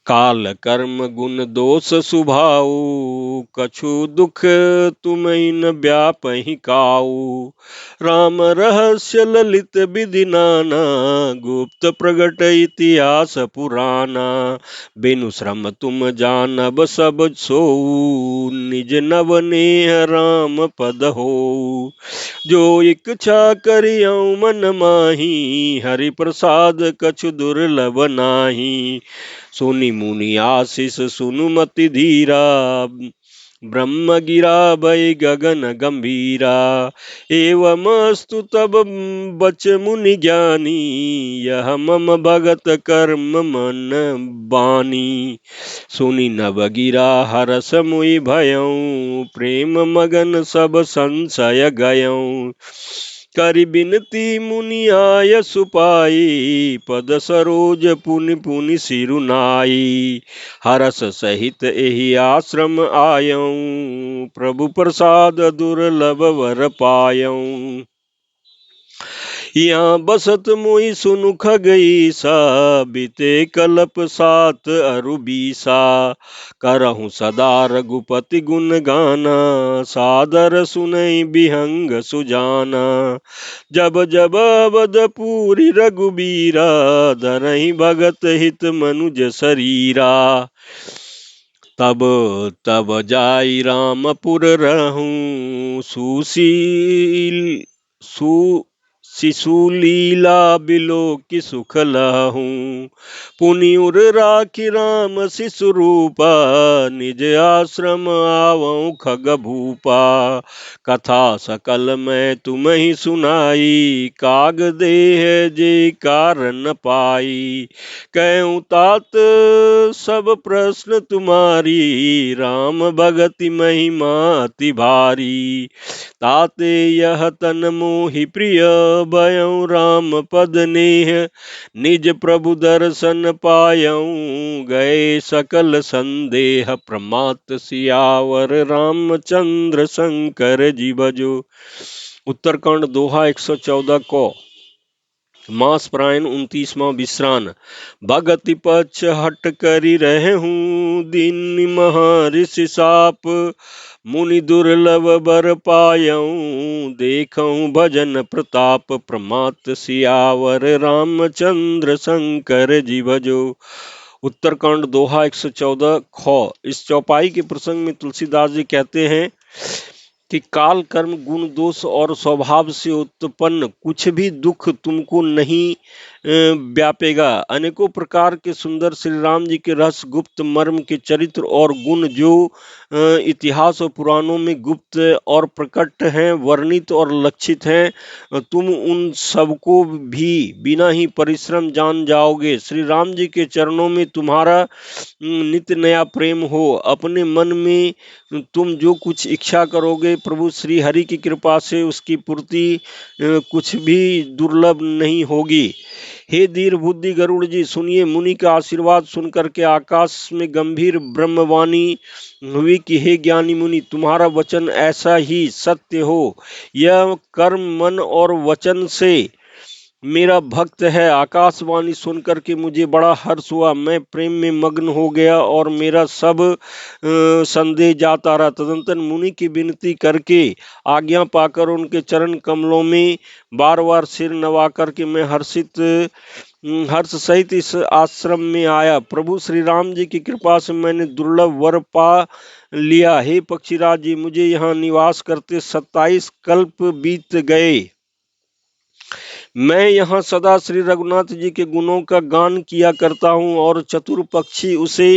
काल कर्म गुण दोष सुभाऊ, कछु दुख तुम्हें न व्यापहि काऊ। राम रहस्य ललित विधि नाना, गुप्त प्रगट इतिहास पुराना। बिनु श्रम तुम जानब सब सोऊ, निज नव नेह राम पद हो। जो इच्छा करियौ मन माही, हरि प्रसाद कछु दुर्लभ नाही। सुनि मुनि आशीष सुनुमति धीरा, ब्रह्म गिरा भय गगन गंभीरा। एवमस्तु तब बच मुनि ज्ञानी, यह मम भगत कर्म मन बानी। सुनि नव गिरा हरस मुहि भयउ, प्रेम मगन सब संशय गयउ। करि बिनती मुनि आय सुपाई, पद सरोज पुनि पुनि सिरुनाई। हरस सहित एहि आश्रम आयऊ, प्रभु प्रसाद दुर्लभ वर पायऊ। यहाँ बसत मोहि सुनु खगईसा, बीते कल्प सात अरु बीसा। करहु सदा रघुपति गुण गाना, सादर सुनई बिहंग सुजाना। जब जब अवधपुरी रघुबीरा, धरहि भगत हित मनुज शरीरा। तब तब जाई रामपुर रहूं, शिशुलीला बिलोकि सुख लहूं। पुनि उर राखि राम शिशु रूपा, निज आश्रम आवऊं खग भूपा। कथा सकल मैं तुम्हि सुनाई, काग देह जे कारण पाई। कहूँ तात सब प्रश्न तुम्हारी, राम भगति महिमा अति भारी। ताते यह तन मोहि प्रिय, भयउ राम पद नेह। निज प्रभु दर्शन पायऊ, गए सकल संदेह प्रमात। सियावर रामचंद्र शंकर जी भजो। उत्तरकांड दोहा 114 को। मास प्रायण 29वां विश्रान। भगति पक्ष हट करि रहूं, दीन महर्षि साप। मुनि दुर्लभ बर पायऊं, देखऊं भजन प्रताप। प्रमात सियावर रामचंद्र शंकर जी भजो। उत्तरकांड दोहा 114 खो। इस चौपाई के प्रसंग में तुलसीदास जी कहते हैं कि काल कर्म गुण दोष और स्वभाव से उत्पन्न कुछ भी दुख तुमको नहीं व्यापेगा। अनेकों प्रकार के सुंदर श्री राम जी के रस, गुप्त मर्म के चरित्र और गुण जो इतिहास और पुराणों में गुप्त और प्रकट हैं, वर्णित और लक्षित हैं, तुम उन सबको भी बिना ही परिश्रम जान जाओगे। श्री राम जी के चरणों में तुम्हारा नित्य नया प्रेम हो। अपने मन में तुम जो कुछ इच्छा करोगे, प्रभु श्री हरि की कृपा से उसकी पूर्ति कुछ भी दुर्लभ नहीं होगी। हे धीर बुद्धि गरुड़ जी, सुनिए। मुनि का आशीर्वाद सुनकर के आकाश में गंभीर ब्रह्मवाणी हुई कि हे ज्ञानी मुनि, तुम्हारा वचन ऐसा ही सत्य हो। यह कर्म मन और वचन से मेरा भक्त है। आकाशवाणी सुनकर के मुझे बड़ा हर्ष हुआ। मैं प्रेम में मग्न हो गया और मेरा सब संदेह जाता रहा। तदंतर मुनि की विनती करके आज्ञा पाकर उनके चरण कमलों में बार बार सिर नवा करके मैं हर्ष सहित इस आश्रम में आया। प्रभु श्री राम जी की कृपा से मैंने दुर्लभ वर पा लिया। हे पक्षीराज जी, मुझे यहाँ निवास करते 27 कल्प बीत गए। मैं यहाँ सदा श्री रघुनाथ जी के गुणों का गान किया करता हूँ और चतुर पक्षी उसे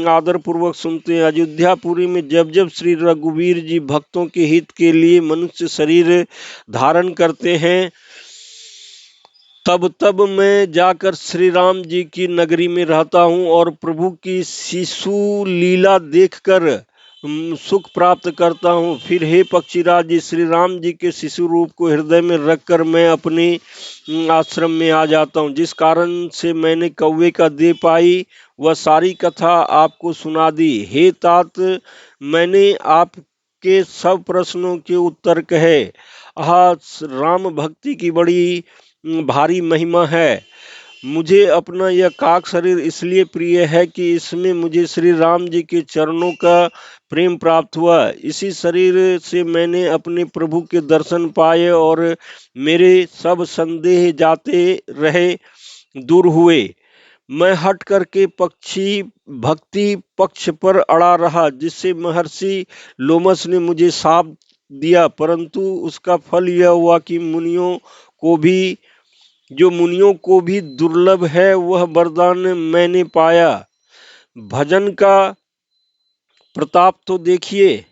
आदर पूर्वक सुनते हैं। अयोध्यापुरी में जब जब श्री रघुवीर जी भक्तों के हित के लिए मनुष्य शरीर धारण करते हैं, तब तब मैं जाकर श्री राम जी की नगरी में रहता हूँ और प्रभु की शिशु लीला देखकर सुख प्राप्त करता हूँ। फिर हे पक्षीराज जी, श्री राम जी के शिशु रूप को हृदय में रखकर मैं अपने आश्रम में आ जाता हूँ। जिस कारण से मैंने कौवे का देह पाई, वह सारी कथा आपको सुना दी। हे तात, मैंने आपके सब प्रश्नों के उत्तर कहे। राम भक्ति की बड़ी भारी महिमा है। मुझे अपना यह काक शरीर इसलिए प्रिय है कि इसमें मुझे श्री राम जी के चरणों का प्रेम प्राप्त हुआ। इसी शरीर से मैंने अपने प्रभु के दर्शन पाए और मेरे सब संदेह जाते रहे, दूर हुए। मैं हट करके पक्षी भक्ति पक्ष पर अड़ा रहा, जिससे महर्षि लोमस ने मुझे शाप दिया, परंतु उसका फल यह हुआ कि मुनियों को भी दुर्लभ है वह वरदान मैंने पाया। भजन का प्रताप तो देखिए।